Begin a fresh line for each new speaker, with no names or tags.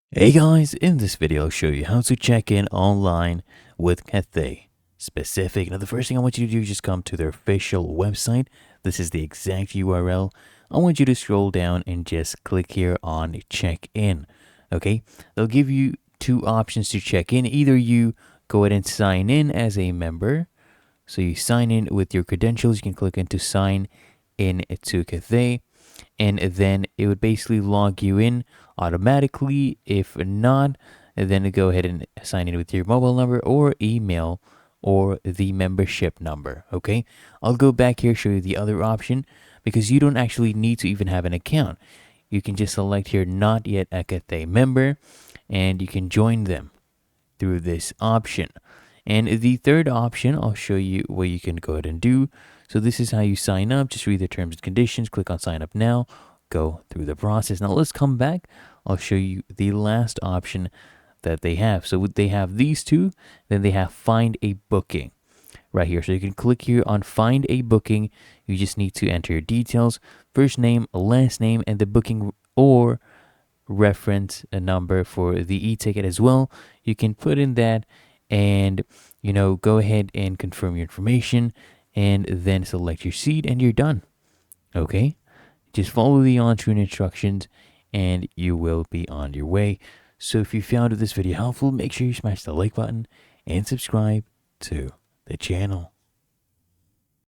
Hey guys, in this video I'll show you how to check in online with Cathay Pacific. Now the first thing I want you to do is just come to their official website. This is the exact URL. I want you to scroll down and just click here on check in. Okay, they'll give you two options to check in. Either you go ahead and sign in as a member. So you sign in with your credentials. You can click into sign in to Cathay, and then it would basically log you in automatically. If not, then go ahead and sign in with your mobile number or email or the membership number. Okay, I'll go back here, show you the other option, because you don't actually need to even have an account. You can just select here not yet a Cathay member, and you can join them through this option. And the third option, I'll show you what you can go ahead and do. So this is how you sign up. Just read the terms and conditions, click on sign up now, go through the process. Now let's come back. I'll show you the last option that they have. So they have these two, then they have find a booking right here. So you can click here on find a booking. You just need to enter your details, first name, last name, and the booking or reference a number for the e-ticket as well. You can put in that and go ahead and confirm your information and then select your seat and you're done. Okay, just follow the on-screen instructions and you will be on your way. So if you found this video helpful, make sure you smash the like button and subscribe to the channel.